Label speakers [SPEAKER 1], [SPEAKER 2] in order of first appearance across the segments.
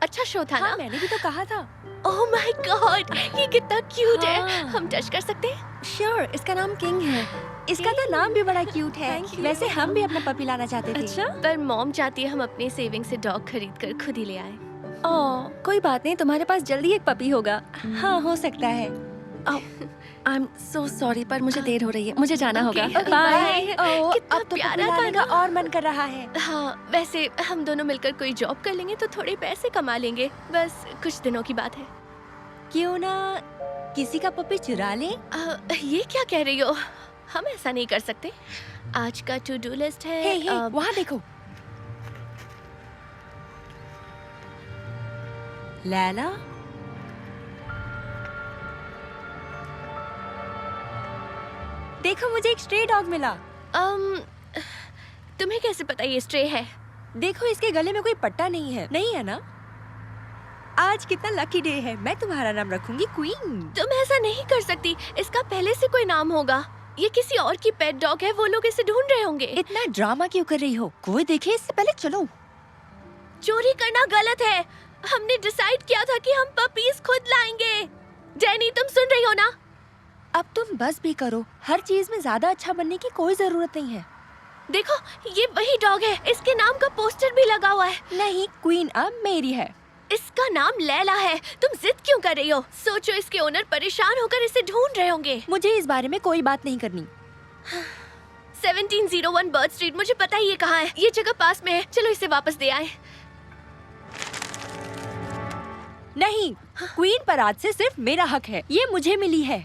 [SPEAKER 1] अच्छा शो था
[SPEAKER 2] हाँ,
[SPEAKER 1] ना?
[SPEAKER 2] मैंने भी तो कहा था।
[SPEAKER 1] ओह माय गॉड, ये कितना क्यूट है।
[SPEAKER 2] हाँ।
[SPEAKER 1] हम टच कर सकते हैं?
[SPEAKER 2] श्योर, इसका नाम किंग है। इसका तो नाम भी बड़ा क्यूट है।
[SPEAKER 1] Thank you.
[SPEAKER 2] वैसे हम भी अपना पपी लाना चाहते थे। अच्छा?
[SPEAKER 1] पर मॉम चाहती है हम अपने सेविंग से डॉग खरीद कर खुद ही ले आए।
[SPEAKER 2] ओह, कोई बात नहीं, तुम्हारे पास जल्दी एक पपी होगा। हाँ, हो सकता है। आई एम सो सॉरी, पर मुझे देर हो रही है, मुझे जाना
[SPEAKER 1] Okay,
[SPEAKER 2] होगा।
[SPEAKER 1] okay,
[SPEAKER 2] bye.
[SPEAKER 1] bye.
[SPEAKER 2] ओह,
[SPEAKER 1] कितना
[SPEAKER 2] अब तो
[SPEAKER 1] प्यारा
[SPEAKER 2] पपी
[SPEAKER 1] था
[SPEAKER 2] लाने का
[SPEAKER 1] ना?
[SPEAKER 2] और मन कर रहा है।
[SPEAKER 1] हाँ, वैसे हम दोनों मिलकर कोई जॉब कर लेंगे तो थोड़े पैसे कमा लेंगे। बस कुछ दिनों की बात है।
[SPEAKER 2] क्यों ना किसी का पपी चुरा ले?
[SPEAKER 1] ये क्या कह रही हो? हम ऐसा नहीं कर सकते। आज का टू डू लिस्ट है।
[SPEAKER 2] हे, वहाँ देखो। लैला, देखो मुझे एक स्ट्रे डॉग मिला।
[SPEAKER 1] तुम्हें कैसे पता ये स्ट्रे है?
[SPEAKER 2] देखो इसके गले में कोई पट्टा नहीं है। नहीं है ना? आज कितना लकी डे है। मैं तुम्हारा नाम रखूंगी क्वीन।
[SPEAKER 1] तुम ऐसा नहीं कर सकती। इसका पहले से कोई नाम होगा। ये किसी और की पेट डॉग है। वो लोग इसे ढूंढ रहे होंगे।
[SPEAKER 2] इतना ड्रामा क्यों कर रही हो? कोई देखे इससे पहले चलो।
[SPEAKER 1] चोरी करना गलत है। हमने डिसाइड किया था कि हम पपीज खुद लाएंगे। डैनी, तुम सुन रही हो ना?
[SPEAKER 2] अब तुम बस भी करो। हर चीज में ज्यादा अच्छा बनने की कोई जरूरत नहीं है।
[SPEAKER 1] देखो, ये वही डॉग है। इसके नाम का पोस्टर भी लगा हुआ है।
[SPEAKER 2] नहीं, क्वीन अब मेरी है।
[SPEAKER 1] इसका नाम लैला है। तुम जिद क्यों कर रही हो? सोचो, इसके ओनर परेशान होकर इसे ढूंढ रहे होंगे।
[SPEAKER 2] मुझे इस बारे में कोई बात नहीं करनी।
[SPEAKER 1] 1701 बर्ड स्ट्रीट, मुझे पता ही ये कहाँ है। ये जगह पास में है। चलो इसे वापस दे आए।
[SPEAKER 2] नहीं, क्वीन पर आज से सिर्फ मेरा हक है। ये मुझे मिली है।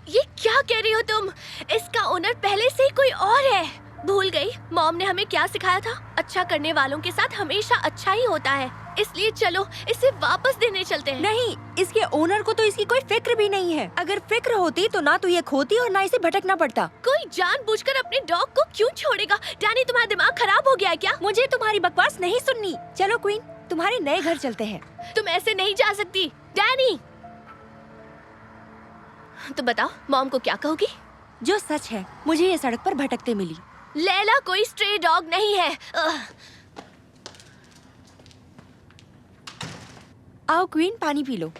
[SPEAKER 1] ये क्या कह रही हो तुम? इसका ओनर पहले से ही कोई और है। भूल गई? मॉम ने हमें क्या सिखाया था? अच्छा करने वालों के साथ हमेशा अच्छा ही होता है। इसलिए चलो इसे वापस देने चलते हैं।
[SPEAKER 2] नहीं, इसके ओनर को तो इसकी कोई फिक्र भी नहीं है। अगर फिक्र होती तो ना तो ये खोती और ना इसे भटकना पड़ता।
[SPEAKER 1] कोई जानबूझकर अपने डॉग को क्यों छोड़ेगा? डैनी, तुम्हारा दिमाग खराब हो गया है क्या?
[SPEAKER 2] मुझे तुम्हारी बकवास नहीं सुननी। चलो क्वीन, तुम्हारे नए घर चलते हैं।
[SPEAKER 1] तुम ऐसे नहीं जा सकती। डैनी, तो बताओ, मॉम को क्या कहोगी?
[SPEAKER 2] जो सच है, मुझे ये सड़क पर भटकते मिली।
[SPEAKER 1] लैला कोई स्ट्रे डॉग नहीं है।
[SPEAKER 2] आओ क्वीन, पानी पी लो।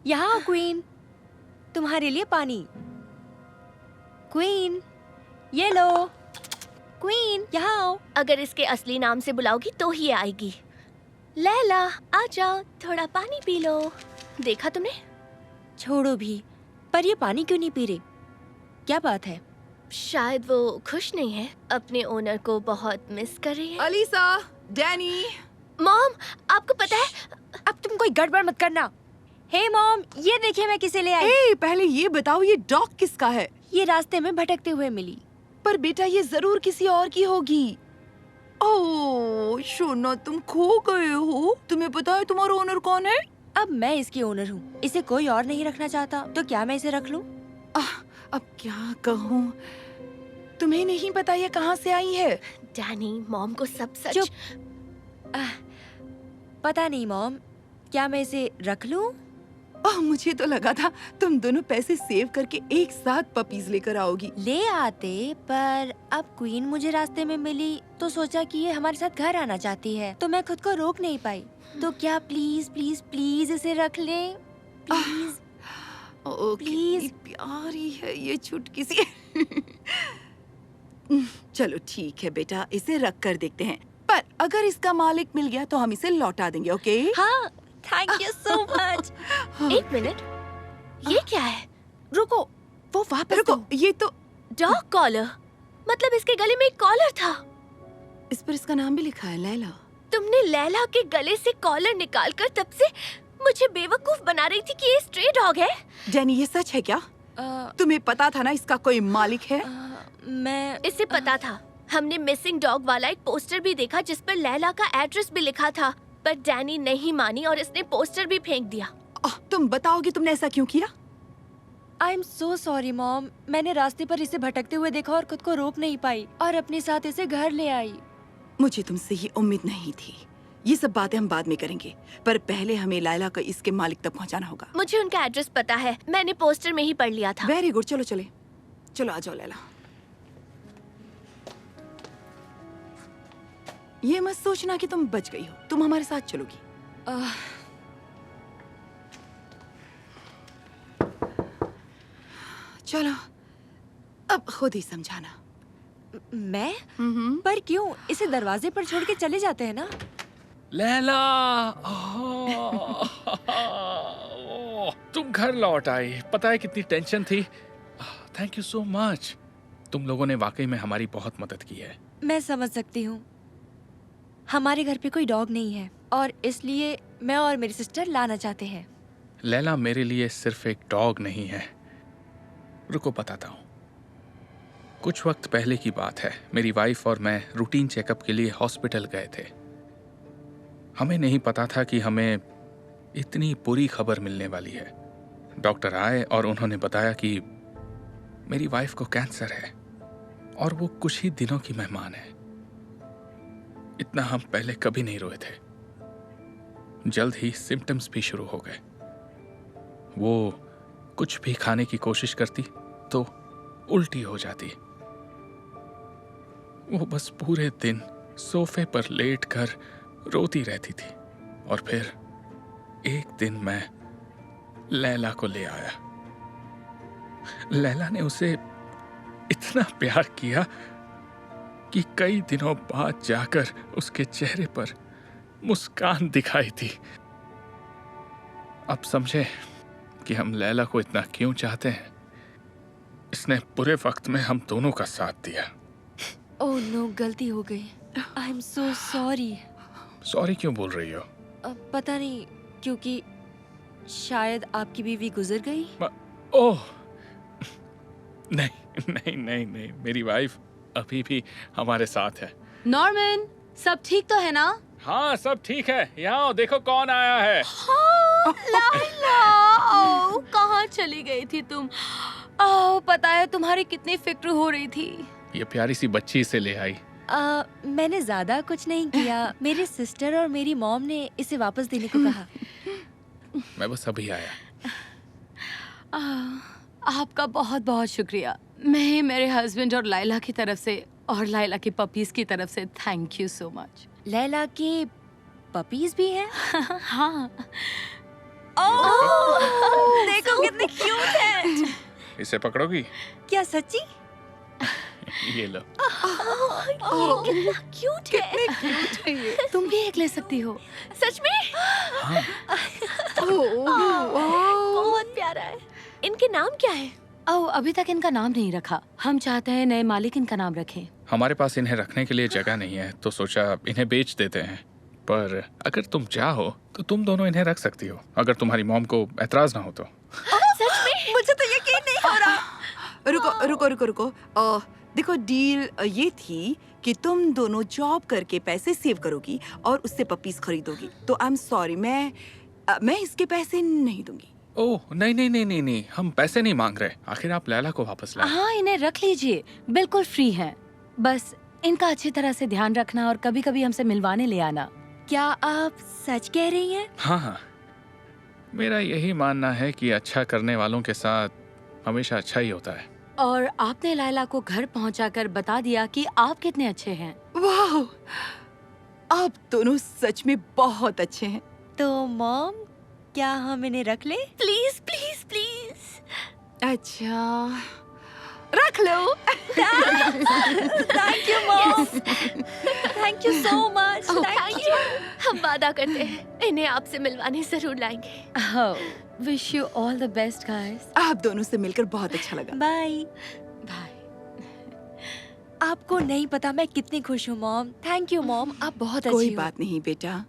[SPEAKER 2] यहाँ आओ क्वीन, तुम्हारे लिए पानी। क्वीन, ये लो। क्वीन, यहाँ आओ।
[SPEAKER 1] अगर इसके असली नाम से बुलाओगी तो ही आएगी। लैला, आ जाओ, थोड़ा पानी पी लो। देखा तुमने?
[SPEAKER 2] छोड़ो भी, पर ये पानी क्यों नहीं पी रहे? क्या बात है?
[SPEAKER 1] शायद वो खुश नहीं है। अपने ओनर को बहुत मिस कर रही है।
[SPEAKER 3] Alyssa, Danny.
[SPEAKER 1] मॉम, आपको पता है?
[SPEAKER 2] अब तुम कोई गड़बड़ मत करना। हे मॉम, ये देखिए मैं किसे ले आई।
[SPEAKER 3] ए, पहले ये बताओ ये डॉग किसका है?
[SPEAKER 2] ये रास्ते में भटकते हुए मिली।
[SPEAKER 3] पर बेटा ये जरूर किसी और की होगी। ओह सोना, तुम खो गए हो। तुम्हें पता है तुम्हारा ओनर कौन है?
[SPEAKER 2] अब मैं इसकी ओनर हूँ। इसे कोई और नहीं रखना चाहता तो क्या मैं इसे रख लूँ?
[SPEAKER 3] अब क्या कहूँ? तुम्हें नहीं पता ये कहाँ से आई है?
[SPEAKER 1] डैनी, मॉम को सब सच।
[SPEAKER 2] चुप। पता नहीं मॉम, क्या मैं इसे रख लूँ?
[SPEAKER 3] मुझे तो लगा था तुम दोनों पैसे सेव करके एक साथ पपीज लेकर आओगी।
[SPEAKER 2] ले आते, पर अब क्वीन मुझे रास्ते में मिली तो सोचा कि ये हमारे साथ घर आना चाहती है, तो मैं खुद को रोक नहीं पाई। तो क्या प्लीज प्लीज प्लीज इसे रख ले? Please
[SPEAKER 3] please. प्यारी है ये चुटकी सी। चलो ठीक है बेटा, इसे रख कर देखते हैं। पर अगर इसका मालिक मिल गया तो हम इसे लौटा देंगे, ओके?
[SPEAKER 2] हाँ, थैंक यू सो मच।
[SPEAKER 1] एक मिनट, ये क्या है?
[SPEAKER 2] रुको, वो वापस
[SPEAKER 3] रुको,
[SPEAKER 2] दो।
[SPEAKER 3] ये तो
[SPEAKER 1] डॉग कॉलर। मतलब इसके गले में एक कॉलर था।
[SPEAKER 3] इस पर इसका नाम भी लिखा है, लैला।
[SPEAKER 1] तुमने लैला के गले से कॉलर निकालकर तब से मुझे बेवकूफ बना रही थी कि ये स्ट्रे डॉग है।
[SPEAKER 3] जेनी, ये सच है क्या? तुम्हें पता था ना इसका कोई मालिक है?
[SPEAKER 2] मैं
[SPEAKER 1] इसे पता था। हमने मिसिंग डॉग वाला एक पोस्टर भी देखा जिस पर लैला का एड्रेस भी लिखा था, पर डैनी नहीं मानी और इसने पोस्टर भी फेंक दिया।
[SPEAKER 3] तुम बताओगी तुमने ऐसा क्यों किया?
[SPEAKER 2] I am so sorry mom. मैंने रास्ते पर इसे भटकते हुए देखा और खुद को रोक नहीं पाई और अपने साथ इसे घर ले आई।
[SPEAKER 3] मुझे तुमसे ये उम्मीद नहीं थी। ये सब बातें हम बाद में करेंगे, पर पहले हमें लैला को इसके मालिक तक पहुंचाना होगा।
[SPEAKER 1] मुझे उनका एड्रेस पता है, मैंने पोस्टर में ही पढ़ लिया था।
[SPEAKER 3] वेरी गुड, चलो चले, चलो आ जाओ लैला। ये मत सोचना कि तुम बच गई हो, तुम हमारे साथ चलोगी।
[SPEAKER 2] आह,
[SPEAKER 3] चलो अब खुद ही समझाना।
[SPEAKER 2] मैं? पर क्यों? इसे दरवाजे पर छोड़ के चले जाते हैं ना।
[SPEAKER 4] लैला, ओह, तुम घर लौट आई। पता है कितनी टेंशन थी। Thank you so much. तुम लोगों ने वाकई में हमारी बहुत मदद की है।
[SPEAKER 2] मैं समझ सकती हूँ। हमारे घर पे कोई डॉग नहीं है और इसलिए मैं और मेरी सिस्टर लाना चाहते हैं।
[SPEAKER 4] लैला मेरे लिए सिर्फ एक डॉग नहीं है। रुको बताता हूँ। कुछ वक्त पहले की बात है। मेरी वाइफ और मैं रूटीन चेकअप के लिए हॉस्पिटल गए थे। हमें नहीं पता था कि हमें इतनी बुरी खबर मिलने वाली है। डॉक्टर आए और उन्होंने बताया कि मेरी वाइफ को कैंसर है और वो कुछ ही दिनों की मेहमान है। इतना हम पहले कभी नहीं रोए थे। जल्द ही सिम्टम्स भी शुरू हो गए। वो कुछ भी खाने की कोशिश करती तो उल्टी हो जाती। वो बस पूरे दिन सोफे पर लेटकर रोती रहती थी। और फिर एक दिन मैं लैला को ले आया। लैला ने उसे इतना प्यार किया कि कई दिनों बाद जाकर उसके चेहरे पर मुस्कान दिखाई थी। अब समझे कि हम लैला को इतना क्यों चाहते हैं। इसने बुरे वक्त में हम दोनों का साथ दिया।
[SPEAKER 2] ओह नो, गलती हो गई। I am so sorry.
[SPEAKER 4] Sorry क्यों बोल रही हो?
[SPEAKER 2] पता नहीं, क्योंकि शायद आपकी बीवी गुजर गई।
[SPEAKER 4] ओह नहीं नहीं नहीं नहीं, मेरी वाइफ अभी भी हमारे साथ है।
[SPEAKER 5] नॉर्मन, सब ठीक तो है ना?
[SPEAKER 4] हाँ सब ठीक है। यहाँ देखो कौन आया है।
[SPEAKER 5] लाइला, ओह, कहाँ चली गई थी तुम? ओह, पता है तुम्हारी कितनी फिक्र हो रही थी।
[SPEAKER 4] ये प्यारी सी बच्ची इसे ले आई।
[SPEAKER 2] मैंने ज्यादा कुछ नहीं किया। मेरी सिस्टर और मेरी मॉम ने इसे वापस देने को कहा।
[SPEAKER 4] मैं बस अभी आया।
[SPEAKER 5] आपका बहुत बहुत शुक्रिया। मैं मेरे हस्बैंड और लाइला की तरफ से और लाइला की पपीज की तरफ से thank you so much.
[SPEAKER 2] Laila के पपीज भी हैं?
[SPEAKER 5] हाँ।
[SPEAKER 2] देखो कितने क्यूट हैं।
[SPEAKER 4] इसे पकड़ोगी?
[SPEAKER 2] क्या सच्ची?
[SPEAKER 4] ये लो।
[SPEAKER 1] कितना क्यूट है।
[SPEAKER 5] तुम भी एक ले सकती हो।
[SPEAKER 1] सच में?
[SPEAKER 4] हाँ।
[SPEAKER 1] बहुत प्यारा है। इनके नाम क्या है?
[SPEAKER 5] ओह, अभी तक इनका नाम नहीं रखा। हम चाहते हैं नए मालिक इनका नाम रखें।
[SPEAKER 4] हमारे पास इन्हें रखने के लिए जगह नहीं है तो सोचा इन्हें बेच देते हैं। पर अगर तुम चाहो तो तुम दोनों इन्हें रख सकती हो, अगर तुम्हारी मॉम को एतराज ना हो तो।
[SPEAKER 1] सच में?
[SPEAKER 2] मुझे तो यकीन नहीं हो रहा।
[SPEAKER 3] रुको रुको रुको रुको। देखो डील ये थी कि तुम दोनों जॉब करके पैसे सेव करोगी और उससे पपीज खरीदोगी। तो आई एम सॉरी, मैं इसके पैसे नहीं दूंगी।
[SPEAKER 4] ओह नहीं नहीं नहीं नहीं नहीं, हम पैसे नहीं मांग रहे। आखिर आप लैला को वापस लाए।
[SPEAKER 5] हाँ, इन्हें रख लीजिए, बिल्कुल फ्री हैं। बस इनका अच्छी तरह से ध्यान रखना और कभी कभी हमसे मिलवाने ले आना।
[SPEAKER 2] क्या आप सच कह रही हैं?
[SPEAKER 4] हाँ हाँ, मेरा यही मानना है कि अच्छा करने वालों के साथ हमेशा अच्छा ही होता है।
[SPEAKER 5] और आपने लाइला को घर पहुंचाकर बता दिया कि आप कितने अच्छे हैं।
[SPEAKER 3] वाह, आप दोनों सच में बहुत अच्छे हैं।
[SPEAKER 2] तो मॉम, क्या हम इन्हें रख लें?
[SPEAKER 1] Please please please.
[SPEAKER 3] अच्छा, रख लो।
[SPEAKER 2] Thank you mom. Thank you so much.
[SPEAKER 1] Thank you. हम वादा करते हैं इन्हें आपसे मिलवाने जरूर लाएंगे।
[SPEAKER 5] Wish you all the best guys.
[SPEAKER 3] आप दोनों से मिलकर बहुत अच्छा लगा।
[SPEAKER 2] बाय।
[SPEAKER 5] बाय।
[SPEAKER 2] आपको नहीं पता मैं कितनी खुश हूँ मॉम। थैंक यू मॉम, आप बहुत अच्छी
[SPEAKER 3] कोई
[SPEAKER 2] हो।
[SPEAKER 3] बात नहीं बेटा,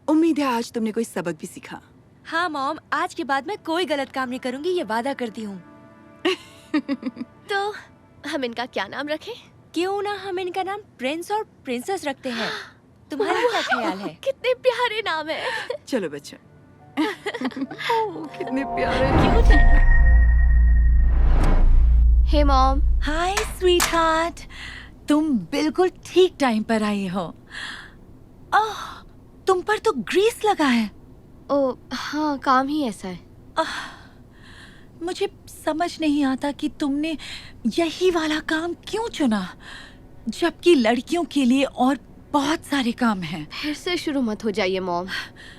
[SPEAKER 3] उम्मीद है आज तुमने कोई सबक भी सीखा।
[SPEAKER 2] हाँ मॉम, आज के बाद मैं कोई गलत काम नहीं करूँगी, ये वादा करती हूँ।
[SPEAKER 1] तो हम इनका क्या नाम रखें?
[SPEAKER 2] क्यों ना हम इनका नाम प्रिंस और प्रिंसेस रखते हैं। तुम्हारा क्या ख्याल है?
[SPEAKER 1] कितने प्यारे नाम है।
[SPEAKER 3] चलो बच्चा। ओह, कितने प्यारे।
[SPEAKER 1] हे मॉम।
[SPEAKER 6] हाय स्वीट हार्ट, तुम बिल्कुल ठीक टाइम पर आई हो। ओह, तुम पर तो ग्रीस लगा है।
[SPEAKER 1] ओ हाँ, काम ही ऐसा है।
[SPEAKER 6] मुझे समझ नहीं आता कि तुमने यही वाला काम क्यों चुना, जबकि लड़कियों के लिए और बहुत सारे काम हैं।
[SPEAKER 1] फिर से शुरू मत हो जाइए मॉम।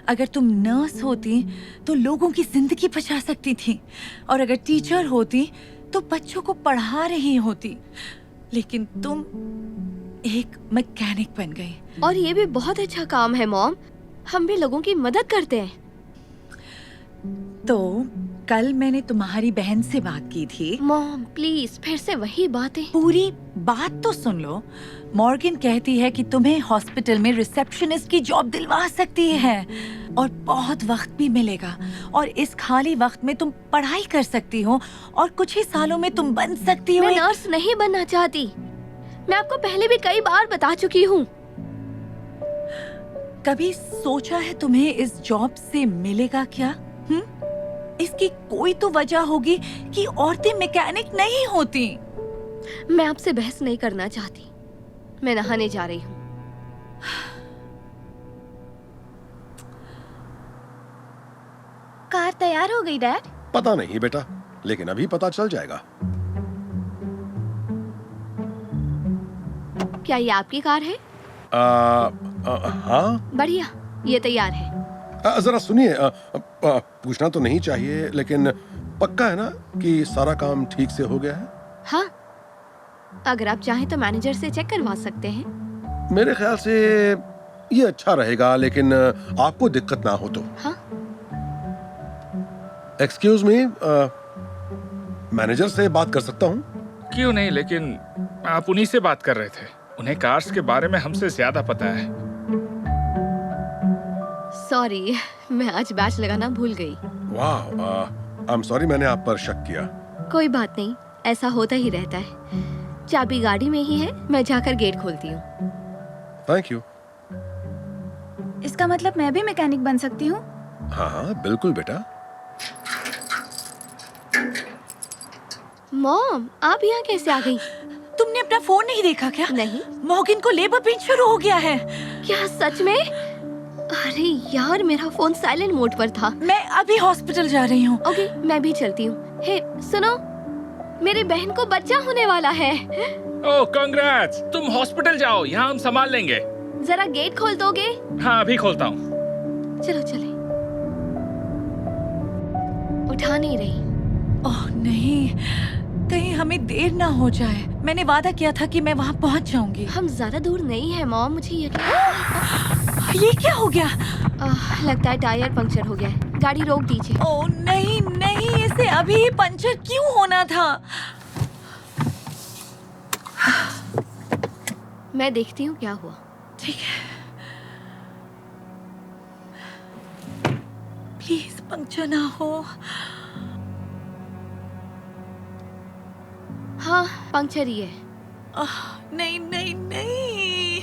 [SPEAKER 6] अगर तुम नर्स होती तो लोगों की जिंदगी बचा सकती थी, और अगर टीचर होती तो बच्चों को पढ़ा रही होती। लेकिन तुम एक मैकेनिक बन गई।
[SPEAKER 1] और ये भी बहुत अच्छा काम है मॉम, हम भी लोगों की मदद करते हैं।
[SPEAKER 6] तो कल मैंने तुम्हारी बहन से बात की थी।
[SPEAKER 1] मॉम प्लीज फिर से वही बातें।
[SPEAKER 6] पूरी बात तो सुन लो। मॉर्गन कहती है कि तुम्हें हॉस्पिटल में रिसेप्शनिस्ट की जॉब दिलवा सकती है, और बहुत वक्त भी मिलेगा, और इस खाली वक्त में तुम पढ़ाई कर सकती हो, और कुछ ही सालों में तुम बन सकती हो
[SPEAKER 1] मैं नर्स नहीं बनना चाहती। मैं आपको पहले भी कई बार बता चुकी हूँ।
[SPEAKER 6] कभी सोचा है तुम्हें इस जॉब से मिलेगा क्या? इसकी कोई तो वजह होगी कि औरतें मैकेनिक नहीं होती।
[SPEAKER 1] मैं आपसे बहस नहीं करना चाहती। मैं नहाने जा रही हूँ।
[SPEAKER 2] कार तैयार हो गई डैड?
[SPEAKER 7] पता नहीं बेटा, लेकिन अभी पता चल जाएगा।
[SPEAKER 1] क्या ये आपकी कार है?
[SPEAKER 7] हाँ,
[SPEAKER 1] बढ़िया, ये तैयार है।
[SPEAKER 7] जरा सुनिए, पूछना तो नहीं चाहिए, लेकिन पक्का है ना कि सारा काम ठीक से हो गया है?
[SPEAKER 1] हाँ, अगर आप चाहें तो मैनेजर से चेक करवा सकते हैं।
[SPEAKER 7] मेरे ख्याल से ये अच्छा रहेगा, लेकिन आपको दिक्कत ना हो तो।
[SPEAKER 1] हाँ?
[SPEAKER 7] एक्सक्यूज मी, मैनेजर से बात कर सकता हूँ?
[SPEAKER 4] क्यों नहीं, लेकिन आप उन्हीं से बात कर रहे थे। उन्हें कार्स के बारे में हमसे ज्यादा पता है।
[SPEAKER 1] सॉरी, मैं आज बैच लगाना भूल गई।
[SPEAKER 7] वाह, आई एम सॉरी, मैंने आप पर शक किया।
[SPEAKER 1] कोई बात नहीं, ऐसा होता ही रहता है। चाबी गाड़ी में ही है, मैं जाकर गेट खोलती हूँ।
[SPEAKER 7] Thank you.
[SPEAKER 2] इसका मतलब मैं भी मैकेनिक बन सकती हूँ?
[SPEAKER 7] हाँ हाँ, बिल्कुल बेटा।
[SPEAKER 1] मॉम, आप यहाँ कैसे आ गई?
[SPEAKER 6] तुमने अपना फोन नहीं देखा क्या?
[SPEAKER 1] नहीं।
[SPEAKER 6] मॉर्गन को लेबर पेन शुरू हो गया है।
[SPEAKER 1] क्या सच में? अरे यार, मेरा फोन साइलेंट मोड पर था।
[SPEAKER 6] मैं अभी हॉस्पिटल जा रही हूँ।
[SPEAKER 1] ओके, मैं भी चलती हूँ। हे सुनो, मेरी बहन को बच्चा होने वाला है।
[SPEAKER 4] ओह कांग्रेट्स, तुम हॉस्पिटल जाओ, यहाँ हम संभाल लेंगे।
[SPEAKER 1] जरा गेट खोल दोगे?
[SPEAKER 4] हाँ, अभी खोलता हूँ।
[SPEAKER 1] चलो चले। उठा नहीं रही।
[SPEAKER 6] ओह नहीं, कहीं हमें देर ना हो जाए। मैंने वादा किया था कि मैं वहाँ पहुँच जाऊंगी।
[SPEAKER 1] हम ज्यादा दूर नहीं है मॉम, मुझे यकीन।
[SPEAKER 6] ये क्या हो गया?
[SPEAKER 1] लगता है टायर पंक्चर हो गया है। गाड़ी रोक दीजिए।
[SPEAKER 6] ओह नहीं नहीं, इसे अभी ही पंचर क्यों होना था?
[SPEAKER 1] मैं देखती हूँ क्या हुआ।
[SPEAKER 6] ठीक है, प्लीज पंक्चर ना हो।
[SPEAKER 1] हाँ, पंक्चर ही है।
[SPEAKER 6] नहीं नहीं नहीं,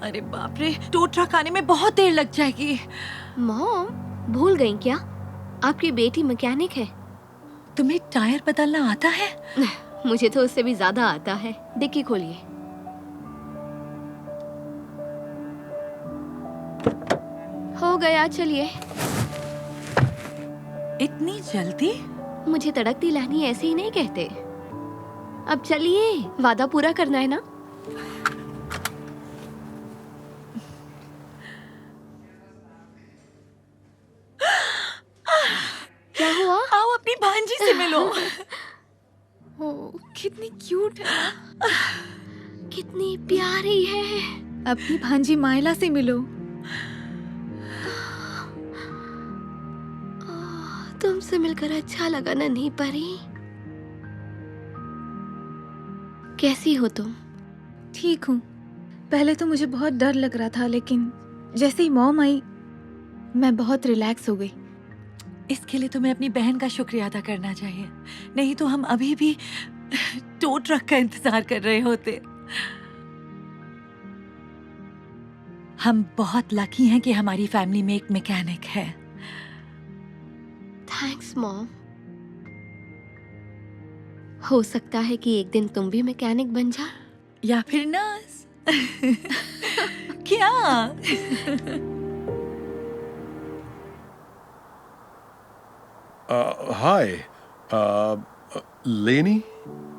[SPEAKER 6] अरे बाप रे, टो ट्रक आने में बहुत देर लग जाएगी।
[SPEAKER 1] मॉम, भूल गई क्या? आपकी बेटी मैकेनिक है।
[SPEAKER 6] तुम्हें टायर बदलना आता है?
[SPEAKER 1] मुझे तो उससे भी ज्यादा आता है। डिक्की खोलिए। हो गया, चलिए।
[SPEAKER 6] इतनी जल्दी?
[SPEAKER 1] मुझे तड़कती लहनी ऐसे ही नहीं कहते। अब चलिए, वादा पूरा करना है ना। क्या हुआ?
[SPEAKER 6] आओ अपनी भांजी से मिलो।
[SPEAKER 1] ओह, कितनी क्यूट है, कितनी प्यारी है।
[SPEAKER 2] अपनी भांजी माइला से मिलो।
[SPEAKER 1] तुमसे मिलकर अच्छा लगा ना, नहीं परी? कैसी हो तुम?
[SPEAKER 2] ठीक हूँ। पहले तो मुझे बहुत डर लग रहा था, लेकिन जैसे ही मॉम आई मैं बहुत रिलैक्स हो गई।
[SPEAKER 6] इसके लिए तुम्हें अपनी बहन का शुक्रिया अदा करना चाहिए, नहीं तो हम अभी भी टो ट्रक का इंतजार कर रहे होते। हम बहुत लकी हैं कि हमारी फैमिली में एक मैकेनिक है।
[SPEAKER 1] Thanks mom. हो सकता है कि एक दिन तुम भी मैकेनिक बन जाओ,
[SPEAKER 6] या फिर नर्स। क्या?
[SPEAKER 7] हाय, लेनी।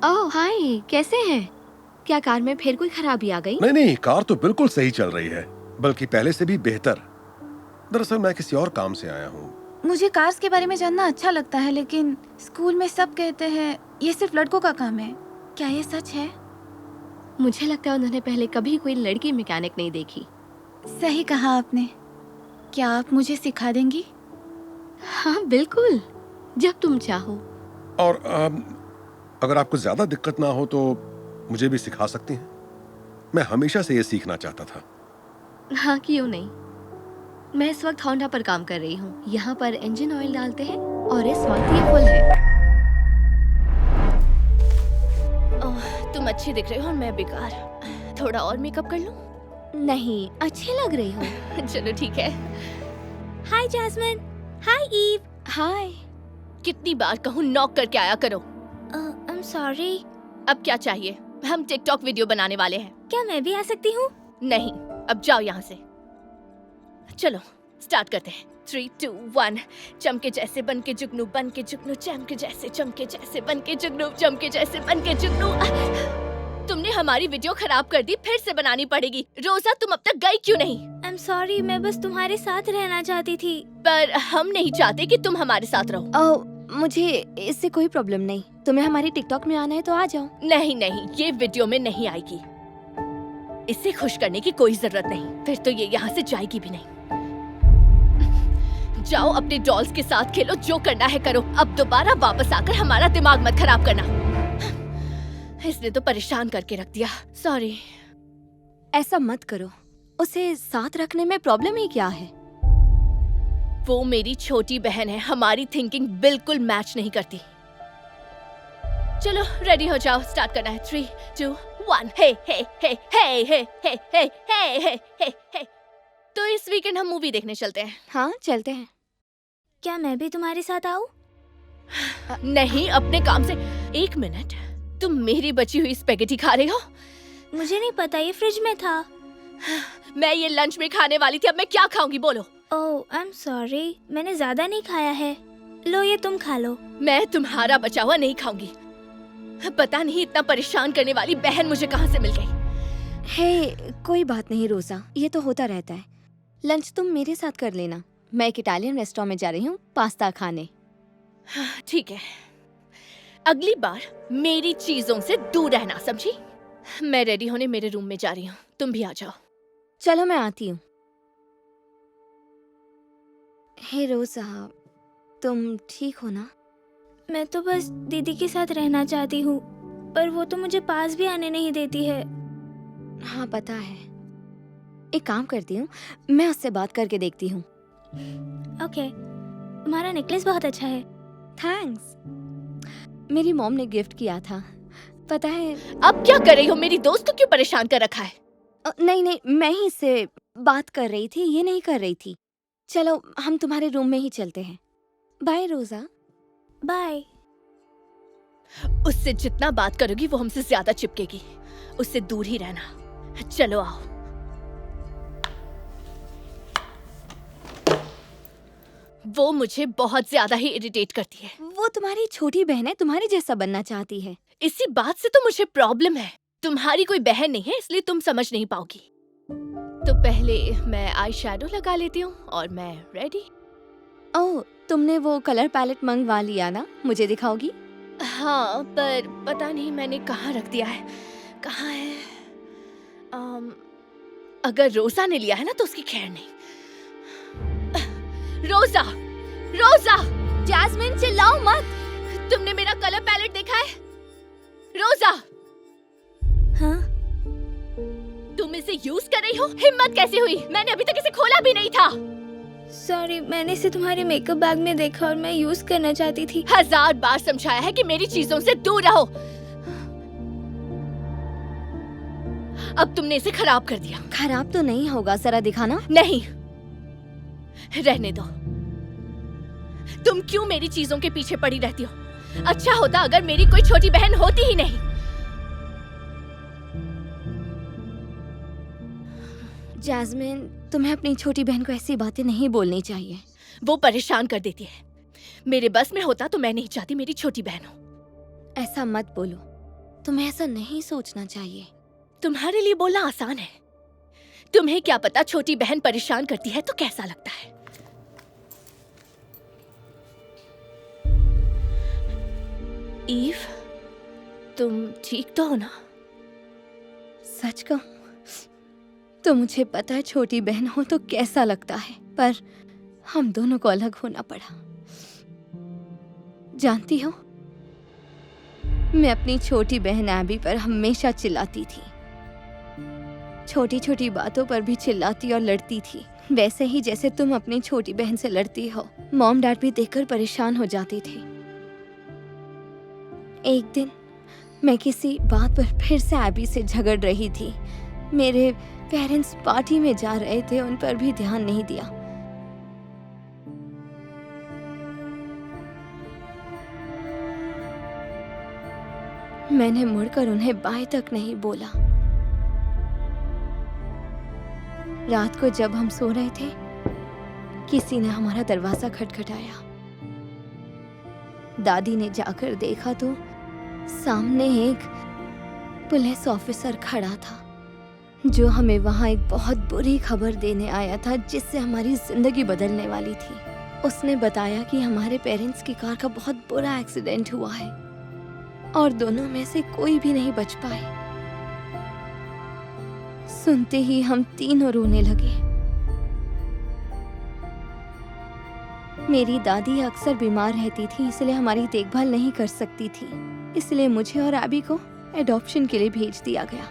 [SPEAKER 1] ओह हाय, कैसे हैं? क्या कार में फिर कोई खराबी आ गई?
[SPEAKER 7] नहीं नहीं, कार तो बिल्कुल सही चल रही है, बल्कि पहले से भी बेहतर। दरअसल मैं किसी और काम से आया हूँ।
[SPEAKER 8] मुझे कार्स के बारे में जानना अच्छा लगता है, लेकिन स्कूल में सब कहते हैं ये सिर्फ लड़कों का काम है। क्या ये सच है?
[SPEAKER 1] मुझे लगता है उन्होंने पहले कभी कोई लड़की मैकेनिक नहीं देखी।
[SPEAKER 8] सही कहा आपने। क्या आप मुझे सिखा देंगी?
[SPEAKER 1] हाँ बिल्कुल, जब तुम चाहो।
[SPEAKER 7] और अगर आपको ज्यादा दिक्कत ना हो तो मुझे भी सिखा सकती हैं। मैं हमेशा से ये सीखना चाहता था।
[SPEAKER 1] हाँ क्यों नहीं। मैं इस वक्त होंडा पर काम कर रही हूँ। यहाँ पर इंजन ऑयल डालते हैं और इस वक्त ये फुल है। ओह, तुम अच्छी दिख रही हो और मैं बेकार। थोड़ा और मेकअप कर लूँ? नहीं, अच्छी लग रही हो। चलो ठीक है। हाय जैस्मिन। हाय ईव। हाय। कितनी बार कहूँ नॉक करके आया करो। I am sorry. अब क्या चाहिए? हम टिकटॉक वीडियो बनाने वाले हैं। क्या मैं भी आ सकती हूँ? नहीं, अब जाओ यहाँ से। चलो स्टार्ट करते हैं। 3, 2, 1। चमके जैसे बन के जुगनू, बन के जुगनू, चमके जैसे बन के जुगनू, चमके जैसे बन के जुगनू। तुमने हमारी वीडियो खराब कर दी, फिर से बनानी पड़ेगी। रोजा तुम अब तक गई क्यों नहीं?
[SPEAKER 9] आई एम सॉरी, मैं बस तुम्हारे साथ रहना चाहती थी।
[SPEAKER 1] पर हम नहीं चाहते कि तुम हमारे साथ रहो। मुझे इससे कोई प्रॉब्लम नहीं। तुम्हें हमारी टिकटॉक में आना है तो आ जाओ। नहीं नहीं, ये वीडियो में नहीं आएगी। इसे खुश करने की कोई जरूरत नहीं। फिर तो ये यहाँ से जाएगी भी नहीं। जाओ अपने डॉल्स के साथ खेलो, जो करना है करो। अब दोबारा वापस आकर हमारा दिमाग मत खराब करना। इसने तो परेशान करके रख दिया। सॉरी। ऐसा मत करो। उसे साथ रखने में प्रॉब्लम ही क्या है? वो मेरी छोटी बहन है। हमारी थिंकिंग बिल्कुल मैच नहीं करती। चलो रेडी हो जाओ, स्टार्ट करना है। 3, 2, 1। हे हे हे हे हे हे हे हे हे हे। तो इस वीकेंड हम मूवी देखने चलते हैं। हाँ चलते हैं।
[SPEAKER 9] क्या मैं भी तुम्हारे साथ आऊँ?
[SPEAKER 1] नहीं, अपने काम से। 1 मिनट, तुम मेरी बची हुई स्पेगेटी खा रही हो?
[SPEAKER 9] मुझे नहीं पता, ये फ्रिज में था।
[SPEAKER 1] मैं ये लंच में खाने वाली थी। अब मैं क्या खाऊंगी बोलो?
[SPEAKER 9] ओह आई एम सॉरी, मैंने ज्यादा नहीं खाया है। लो ये तुम खा लो।
[SPEAKER 1] मैं तुम्हारा बचा हुआ नहीं खाऊंगी। पता नहीं इतना परेशान करने वाली बहन मुझे कहाँ से मिल गई।
[SPEAKER 10] हे कोई बात नहीं रोजा, ये तो होता रहता है। लंच तुम मेरे साथ कर लेना। मैं एक इटालियन रेस्टोरेंट में जा रही हूँ पास्ता खाने।
[SPEAKER 1] ठीक है, अगली बार मेरी चीजों से दूर रहना, समझी? मैं रेडी होने मेरे रूम में जा रही हूँ, तुम भी आ जाओ।
[SPEAKER 10] चलो मैं आती हूँ। हे रोजा, तुम ठीक हो ना?
[SPEAKER 9] मैं तो बस दीदी के साथ रहना चाहती हूँ, पर वो तो मुझे पास भी आने नहीं देती है।
[SPEAKER 10] हाँ पता है। एक काम करती हूँ, मैं उससे बात करके देखती हूँ।
[SPEAKER 9] ओके, तुम्हारा नेकलेस बहुत अच्छा है।
[SPEAKER 10] थैंक्स। मेरी मॉम ने गिफ्ट किया था, पता है।
[SPEAKER 1] अब क्या कर रही हो? मेरी दोस्त को क्यों परेशान कर रखा है?
[SPEAKER 10] नहीं नहीं, मैं ही इससे बात कर रही थी, ये नहीं कर रही थी। चलो हम तुम्हारे रूम में ही चलते हैं। बाय रोजा।
[SPEAKER 9] बाय।
[SPEAKER 1] उससे जितना बात करोगी वो हमसे ज्यादा चिपकेगी। उससे दूर ही रहना। चलो आओ। वो मुझे बहुत ज्यादा ही इरिटेट करती है।
[SPEAKER 10] वो तुम्हारी छोटी बहन है, तुम्हारे जैसा बनना चाहती है।
[SPEAKER 1] इसी बात से तो मुझे प्रॉब्लम है। तुम्हारी कोई बहन नहीं है, इसलिए तुम समझ नहीं पाओगी। तो पहले मैं आई शैडो लगा लेती हूँ और मैं रेडी।
[SPEAKER 10] ओह, तुमने वो कलर पैलेट मंगवा लिया ना? मुझे दिखाओगी?
[SPEAKER 1] हाँ, पर पता नहीं मैंने कहाँ रख दिया है। कहाँ है? अगर रोजा ने लिया है ना तो उसकी खैर नहीं। रोजा, रोजा!
[SPEAKER 10] जैस्मिन चिल्लाओ मत।
[SPEAKER 1] तुमने मेरा कलर पैलेट देखा है? रोजा!
[SPEAKER 9] हाँ?
[SPEAKER 1] तुम इसे यूज कर रही हो? हिम्मत कैसे हुई? मैंने अभी तक इसे खोला भी नहीं था।
[SPEAKER 9] सॉरी, मैंने इसे तुम्हारे मेकअप बैग में देखा और मैं यूज करना चाहती थी।
[SPEAKER 1] 1000 बार समझाया है कि मेरी चीजों से दूर रहो। अब तुमने इसे खराब कर दिया।
[SPEAKER 10] खराब तो नहीं होगा, जरा दिखाना।
[SPEAKER 1] नहीं, रहने दो। तुम क्यों मेरी चीजों के पीछे पड़ी रहती हो? अच्छा होता अगर मेरी कोई छोटी बहन होती ही नहीं।
[SPEAKER 10] जैस्मिन, तुम्हें अपनी छोटी बहन को ऐसी बातें नहीं बोलनी चाहिए।
[SPEAKER 1] वो परेशान कर देती है। मेरे बस में होता तो मैं नहीं चाहती मेरी छोटी बहन हो।
[SPEAKER 10] ऐसा मत बोलो, तुम्हें ऐसा नहीं सोचना चाहिए।
[SPEAKER 1] तुम्हारे लिए बोलना आसान है। तुम्हें क्या पता छोटी बहन परेशान करती है तो कैसा लगता है। ईव, तुम ठीक तो हो ना?
[SPEAKER 10] सच कहूं तो मुझे पता है छोटी बहन हो तो कैसा लगता है, पर हम दोनों को अलग होना पड़ा। जानती हो, मैं अपनी छोटी बहन एबी पर हमेशा चिल्लाती थी। छोटी छोटी बातों पर भी चिल्लाती और लड़ती थी, वैसे ही जैसे तुम अपनी छोटी बहन से लड़ती हो। मॉम डैड भी देखकर परेशान हो जाती थी। एक दिन मैं किसी बात पर फिर से एबी से झगड़ रही थी। मेरे पेरेंट्स पार्टी में जा रहे थे, उन पर भी ध्यान नहीं दिया। मैंने मुड़कर उन्हें बाय तक नहीं बोला। रात को जब हम सो रहे थे, किसी ने हमारा दरवाजा खटखटाया। दादी ने जाकर देखा तो सामने एक पुलिस ऑफिसर खड़ा था, जो हमें वहां एक बहुत बुरी खबर देने आया था, जिससे हमारी जिंदगी बदलने वाली थी। उसने बताया कि हमारे पेरेंट्स की कार का बहुत बुरा एक्सीडेंट हुआ है और दोनों में से कोई भी नहीं बच पाए। सुनते ही हम तीनों रोने लगे। मेरी दादी अक्सर बीमार रहती थी, इसलिए हमारी देखभाल नहीं कर सकती थी, इसलिए मुझे और एबी को एडॉप्शन के लिए भेज दिया गया।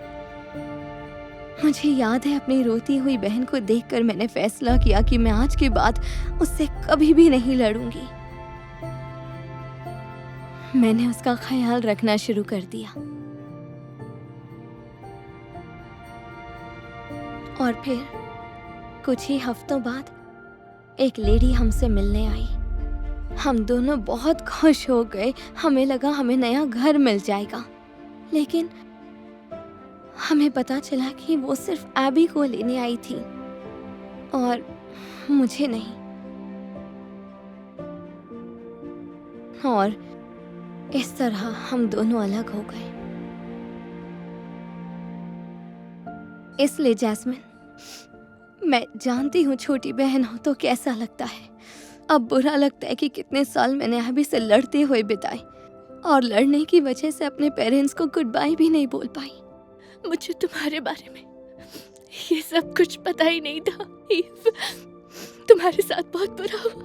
[SPEAKER 10] मुझे याद है, अपनी रोती हुई बहन को देखकर मैंने फैसला किया कि मैं आज के बाद उससे कभी भी नहीं लड़ूंगी। मैंने उसका ख्याल रखना शुरू कर दिया। और फिर कुछ ही हफ्तों बाद एक लेडी हमसे मिलने आई। हम दोनों बहुत खुश हो गए। हमें लगा हमें नया घर मिल जाएगा, लेकिन हमें पता चला कि वो सिर्फ एबी को लेने आई थी और मुझे नहीं। और इस तरह हम दोनों अलग हो गए। इसलिए जैस्मिन, मैं जानती हूँ छोटी बहन हो तो कैसा लगता है। अब बुरा लगता है कि कितने साल मैंने एबी से लड़ते हुए बिताए और लड़ने की वजह से अपने पेरेंट्स को गुड बाय भी नहीं बोल पाई।
[SPEAKER 1] मुझे तुम्हारे बारे में ये सब कुछ पता ही नहीं था। ईव, तुम्हारे साथ बहुत बुरा हुआ।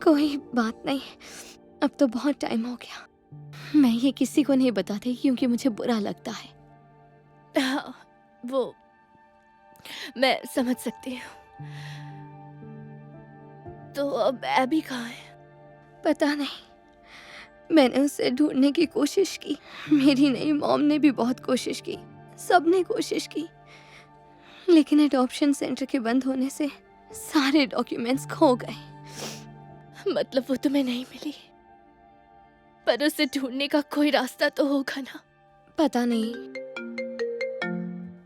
[SPEAKER 10] कोई बात नहीं, अब तो बहुत टाइम हो गया। मैं ये किसी को नहीं बताती क्योंकि मुझे बुरा लगता है।
[SPEAKER 1] हाँ, वो मैं समझ सकती हूँ। तो अब एबी कहाँ है?
[SPEAKER 10] पता नहीं, मैंने उसे ढूंढने की कोशिश की। मेरी नई मॉम ने भी बहुत कोशिश की, सबने कोशिश की, लेकिन एडॉप्शन सेंटर के बंद होने से सारे डॉक्यूमेंट्स खो गए।
[SPEAKER 1] मतलब वो तुम्हें नहीं मिली, पर उसे ढूंढने का कोई रास्ता तो होगा ना?
[SPEAKER 10] पता नहीं।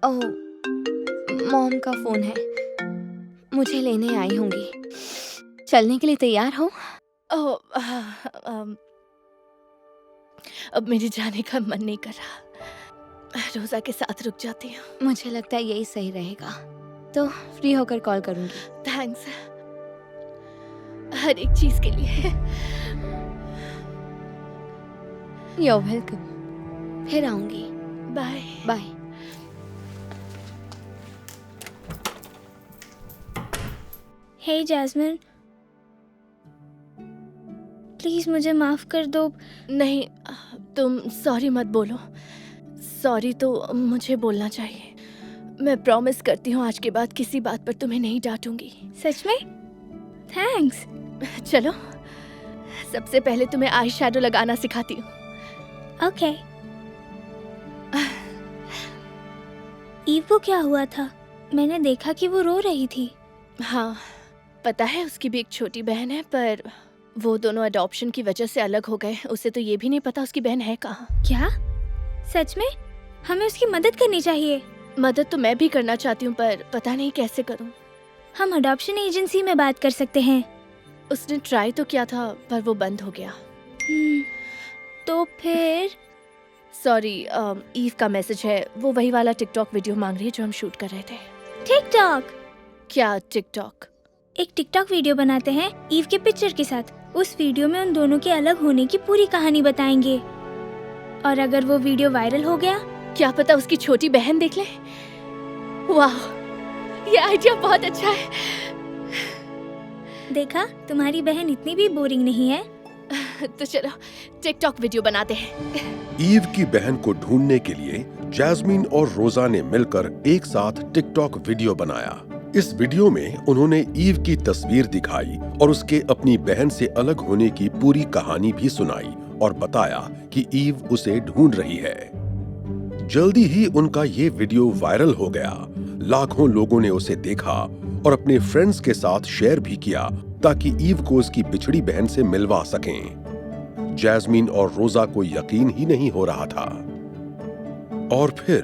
[SPEAKER 10] ओह, मॉम का फोन है, मुझे लेने आई होंगी। चलने के लिए तैयार हो?
[SPEAKER 1] ओह, अब मेरे जाने का मन नहीं कर रहा। रोजा के साथ रुक जाती हूँ।
[SPEAKER 10] मुझे लगता है यही सही रहेगा, तो फ्री होकर कॉल करूंगी।
[SPEAKER 1] थैंक्स हर एक चीज के लिए।
[SPEAKER 10] You're welcome। फिर आऊंगी।
[SPEAKER 1] Bye
[SPEAKER 10] bye.
[SPEAKER 9] Hey Jasmine, please मुझे माफ कर दो।
[SPEAKER 1] नहीं, तुम सॉरी मत बोलो। सॉरी तो मुझे बोलना चाहिए। मैं प्रॉमिस करती हूँ आज के बाद किसी बात पर तुम्हें नहीं डांटूंगी।
[SPEAKER 9] सच में? थैंक्स।
[SPEAKER 1] चलो, सबसे पहले तुम्हें आई शैडो लगाना सिखाती हूँ।
[SPEAKER 9] ओके। ईव को क्या हुआ था? मैंने देखा कि वो रो रही थी।
[SPEAKER 1] हाँ, पता है उसकी भी एक छोटी बहन है, पर वो दोनों अडॉप्शन की वजह से अलग हो गए। उसे तो ये भी नहीं पता उसकी बहन है कहाँ।
[SPEAKER 9] क्या? सच में? हमें उसकी मदद करनी चाहिए।
[SPEAKER 1] मदद तो मैं भी करना चाहती हूँ, पर पता नहीं कैसे करूँ।
[SPEAKER 9] हम अडॉप्शन एजेंसी में बात कर सकते हैं।
[SPEAKER 1] उसने ट्राई तो किया था, पर वो बंद हो गया।
[SPEAKER 9] तो फिर
[SPEAKER 1] सॉरी, ईव का मैसेज है। वो वही वाला टिकटॉक वीडियो मांग रही है जो हम शूट कर रहे थे।
[SPEAKER 9] टिकटॉक?
[SPEAKER 1] क्या टिकटॉक?
[SPEAKER 9] एक टिकटॉक वीडियो बनाते हैं ईव के पिक्चर के साथ। उस वीडियो में उन दोनों के अलग होने की पूरी कहानी बताएंगे। और अगर वो वीडियो वायरल हो गया,
[SPEAKER 1] क्या पता उसकी छोटी बहन देख ले। वाह, ये आइडिया बहुत अच्छा है।
[SPEAKER 9] देखा, तुम्हारी बहन इतनी भी बोरिंग नहीं है।
[SPEAKER 1] तो चलो टिकटॉक वीडियो बनाते हैं।
[SPEAKER 7] ईव की बहन को ढूंढने के लिए जैस्मीन और रोजा ने मिलकर एक साथ टिकटॉक वीडियो बनाया। इस वीडियो में उन्होंने ईव की तस्वीर दिखाई और उसके अपनी बहन से अलग होने की पूरी कहानी भी सुनाई और बताया कि ईव उसे ढूंढ रही है। जल्दी ही उनका ये वीडियो वायरल हो गया। लाखों लोगों ने उसे देखा और अपने फ्रेंड्स के साथ शेयर भी किया ताकि ईव को उसकी बिछड़ी बहन से मिलवा सकें। जैस्मीन और रोजा को यकीन ही नहीं हो रहा था। और फिर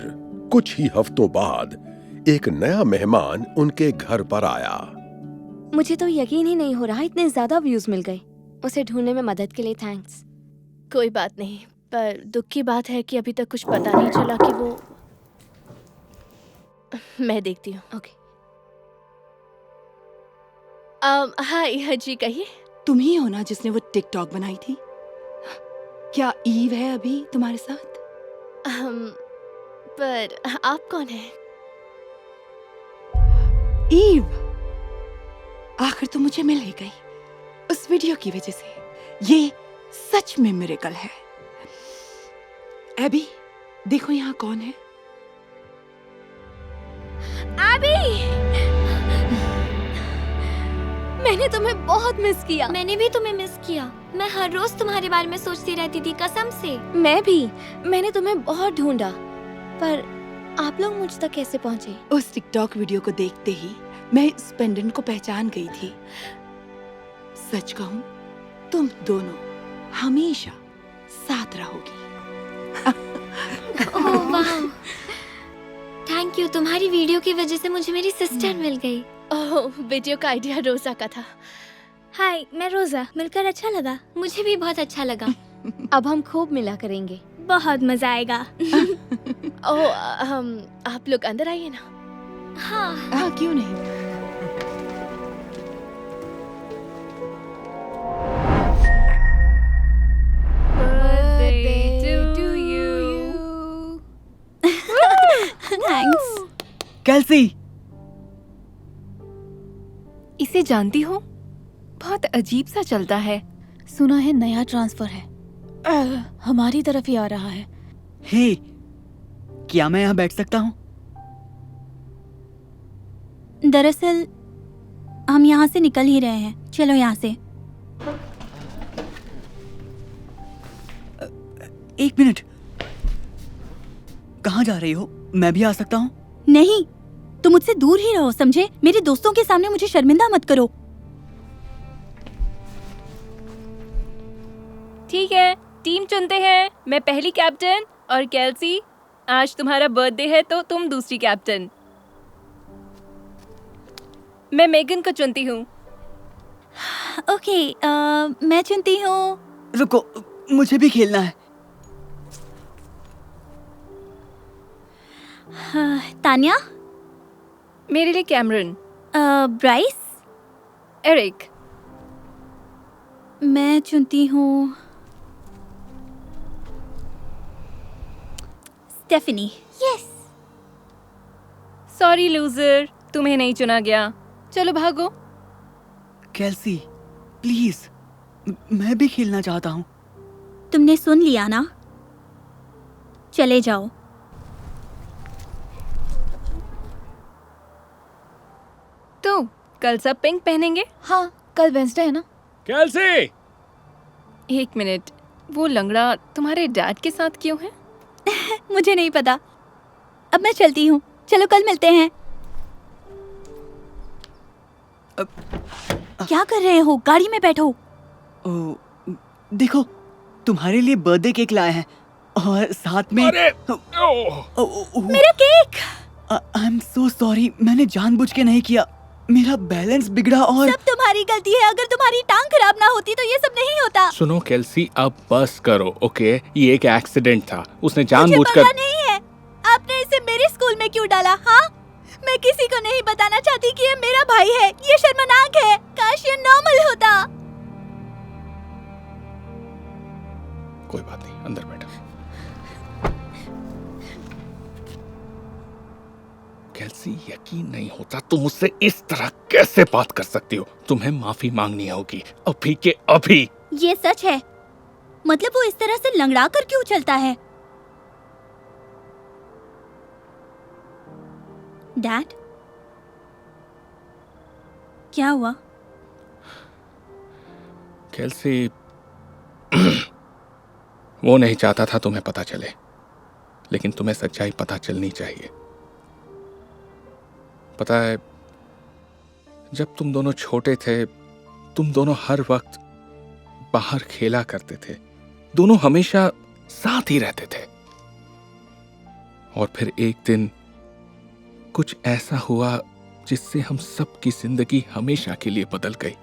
[SPEAKER 7] कुछ ही हफ्तों बाद एक नया मेहमान उनके घर पर आया।
[SPEAKER 10] मुझे तो यकीन ही नहीं हो रहा, इतने ज्यादा व्यूज मिल गए। उसे ढूंढने में मदद के लिए थैंक्स।
[SPEAKER 1] कोई बात नहीं, पर दुख की बात है कि अभी तक कुछ पता नहीं चला कि वो। मैं देखती हूँ।
[SPEAKER 10] ओके।
[SPEAKER 1] हाय जी, कहिए।
[SPEAKER 3] तुम ही हो ना जिसने वो टिकटॉक बनाई थी? क्या ईव है अभी तुम्हारे साथ?
[SPEAKER 1] पर आप कौन हैं?
[SPEAKER 3] ईव, आखिर तो मुझे मिल ही गई उस वीडियो की वजह से। ये सच में मिरेकल है। एबी, देखो यहाँ कौन है।
[SPEAKER 1] एबी, मैंने तुम्हें बहुत मिस किया।
[SPEAKER 9] मैंने भी तुम्हें मिस किया। मैं हर रोज तुम्हारे बारे में सोचती रहती थी, कसम से।
[SPEAKER 10] मैं भी। मैंने तुम्हें बहुत ढूंढा, पर आप लोग मुझ तक कैसे पहुंचे?
[SPEAKER 3] उस टिकटॉक वीडियो को देखते ही मैं इस पेंडेंट को पहचान गई थी। सच कहूं, तुम दोनों हमेशा साथ रहोगी।
[SPEAKER 9] ओह वाह, थैंक यू। तुम्हारी वीडियो की वजह से मुझे मेरी सिस्टर मिल गई।
[SPEAKER 1] ओह, वीडियो का आइडिया रोजा का था।
[SPEAKER 9] हाय, मैं रोजा। मिलकर अच्छा लगा। मुझे भी बहुत अच्छा लगा।
[SPEAKER 10] अब हम खूब मिला करेंगे।
[SPEAKER 9] बहुत मजा आएगा।
[SPEAKER 1] ओह, आप लोग अंदर आइए ना।
[SPEAKER 3] हाँ, क्यों नहीं।
[SPEAKER 8] थैंक्स।
[SPEAKER 11] कैल्सी,
[SPEAKER 8] इसे जानती हो? बहुत अजीब सा चलता है। सुना है नया ट्रांसफर है। हमारी तरफ ही आ रहा है।
[SPEAKER 11] हे, क्या मैं यहाँ बैठ सकता हूँ?
[SPEAKER 8] दरअसल हम यहाँ से निकल ही रहे हैं। चलो यहाँ से।
[SPEAKER 11] एक मिनट, कहाँ जा रही हो? मैं भी आ सकता हूँ?
[SPEAKER 8] नहीं, तुम मुझसे दूर ही रहो, समझे? मेरे दोस्तों के सामने मुझे शर्मिंदा मत करो।
[SPEAKER 12] ठीक है, टीम चुनते हैं। मैं पहली कैप्टन और कैल्सी, आज तुम्हारा बर्थडे है तो तुम दूसरी कैप्टन। मैं मेगन को चुनती हूँ।
[SPEAKER 8] ओके, मैं चुनती हूँ।
[SPEAKER 11] रुको, मुझे भी खेलना है।
[SPEAKER 8] तान्या।
[SPEAKER 12] मेरे लिए कैमरन।
[SPEAKER 8] ब्राइस।
[SPEAKER 12] एरिक।
[SPEAKER 8] मैं चुनती हूँ स्टेफनी।
[SPEAKER 9] यस।
[SPEAKER 12] सॉरी लूजर, तुम्हें नहीं चुना गया। चलो भागो।
[SPEAKER 11] कैल्सी, प्लीज, मैं भी खेलना चाहता हूँ।
[SPEAKER 8] तुमने सुन लिया ना? चले जाओ।
[SPEAKER 12] तो कल सब पिंक पहनेंगे?
[SPEAKER 8] हाँ, कल वेंसडे है ना?
[SPEAKER 4] कैल्सी!
[SPEAKER 12] एक मिनट, वो लंगड़ा तुम्हारे डैड के साथ क्यों है?
[SPEAKER 8] मुझे नहीं पता। अब मैं चलती हूँ। चलो कल मिलते हैं। क्या कर रहे हो? गाड़ी में बैठो।
[SPEAKER 11] ओ, देखो, तुम्हारे लिए बर्थडे केक लाए हैं और साथ में
[SPEAKER 8] मेरा cake.
[SPEAKER 11] I am so sorry, मैंने जानबूझ के नहीं किया। मेरा बैलेंस बिगड़ा और
[SPEAKER 2] सब तुम्हारी गलती है। अगर तुम्हारी टांग खराब ना होती तो ये सब नहीं होता।
[SPEAKER 4] सुनो केल्सी, अब बस करो, ओके? ये एक एक्सीडेंट था, उसने
[SPEAKER 2] मुझे
[SPEAKER 4] जानबूझकर।
[SPEAKER 2] पता नहीं है आपने इसे मेरे स्कूल में क्यों डाला। हाँ, मैं किसी को नहीं बताना चाहती कि ये मेरा भाई है। ये शर्मनाक है। काश ये नॉर्मल होता।
[SPEAKER 4] कोई बात नहीं, अंदर बैठो। केल्सी, यकीन नहीं होता तुम मुझसे इस तरह कैसे बात कर सकती हो। तुम्हें माफी मांगनी होगी अभी के अभी।
[SPEAKER 2] ये सच है। मतलब वो इस तरह से लंगड़ा कर क्यों चलता है? डैड, क्या हुआ?
[SPEAKER 4] केल्सी, वो नहीं चाहता था तुम्हें पता चले, लेकिन तुम्हें सच्चाई पता चलनी चाहिए। पता है, जब तुम दोनों छोटे थे, तुम दोनों हर वक्त बाहर खेला करते थे, दोनों हमेशा साथ ही रहते थे। और फिर एक दिन कुछ ऐसा हुआ जिससे हम सब की जिंदगी हमेशा के लिए बदल गई।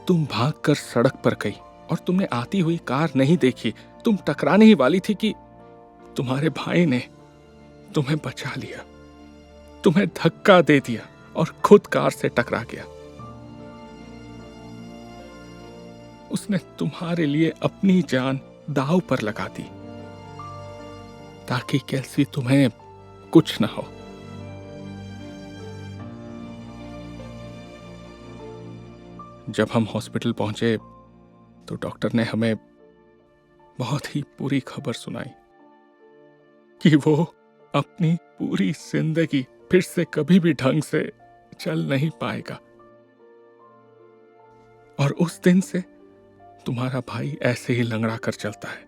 [SPEAKER 4] तुम भागकर सड़क पर गई और तुमने आती हुई कार नहीं देखी। तुम टकराने ही वाली थी कि तुम्हारे भाई ने तुम्हें बचा लिया, तुम्हें धक्का दे दिया और खुद कार से टकरा गया। उसने तुम्हारे लिए अपनी जान दांव पर लगा दी ताकि केल्सी तुम्हें कुछ ना हो। जब हम हॉस्पिटल पहुंचे तो डॉक्टर ने हमें बहुत ही बुरी खबर सुनाई कि वो अपनी पूरी जिंदगी फिर से कभी भी ढंग से चल नहीं पाएगा। और उस दिन से तुम्हारा भाई ऐसे ही लंगड़ा कर चलता है,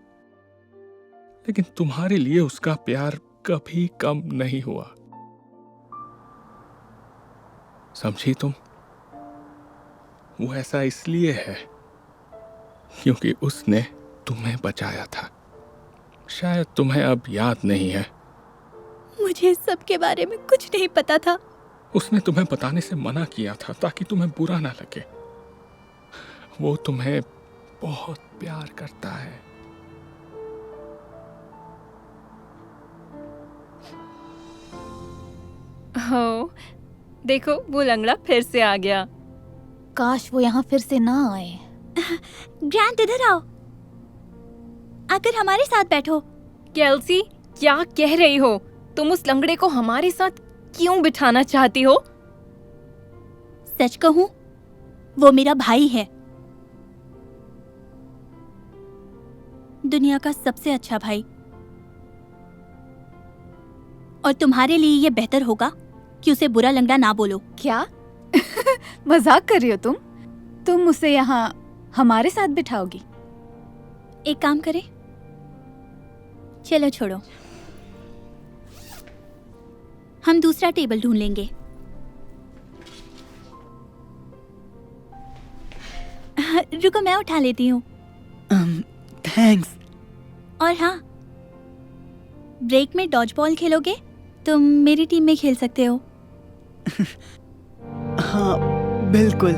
[SPEAKER 4] लेकिन तुम्हारे लिए उसका प्यार कभी कम नहीं हुआ। समझी तुम? वो ऐसा इसलिए है क्योंकि उसने तुम्हें बचाया था। शायद तुम्हें अब याद नहीं है।
[SPEAKER 2] मुझे इस सब के बारे में कुछ नहीं पता था।
[SPEAKER 4] उसने तुम्हें बताने से मना किया था ताकि तुम्हें बुरा ना लगे। वो तुम्हें बहुत प्यार करता है।
[SPEAKER 12] हो, देखो वो लंगड़ा फिर से आ गया।
[SPEAKER 8] काश वो यहाँ फिर से ना आए।
[SPEAKER 2] ग्रैंड, इधर आओ, आकर हमारे साथ बैठो।
[SPEAKER 12] केल्सी, क्या कह रही हो? तुम उस लंगड़े को हमारे साथ क्यों बिठाना चाहती हो?
[SPEAKER 2] सच कहूं, वो मेरा भाई है, दुनिया का सबसे अच्छा भाई। और तुम्हारे लिए ये बेहतर होगा कि उसे बुरा लंगड़ा ना बोलो।
[SPEAKER 8] क्या? मजाक कर रही हो तुम? तुम उसे यहाँ हमारे साथ बिठाओगी?
[SPEAKER 2] एक काम करें, चलो छोड़ो, हम दूसरा टेबल ढूंढ लेंगे। रुको, मैं उठा लेती हूँ।
[SPEAKER 11] थैंक्स।
[SPEAKER 2] और हाँ, ब्रेक में डॉज बॉल खेलोगे? तुम मेरी टीम में खेल सकते हो।
[SPEAKER 11] हाँ, बिल्कुल।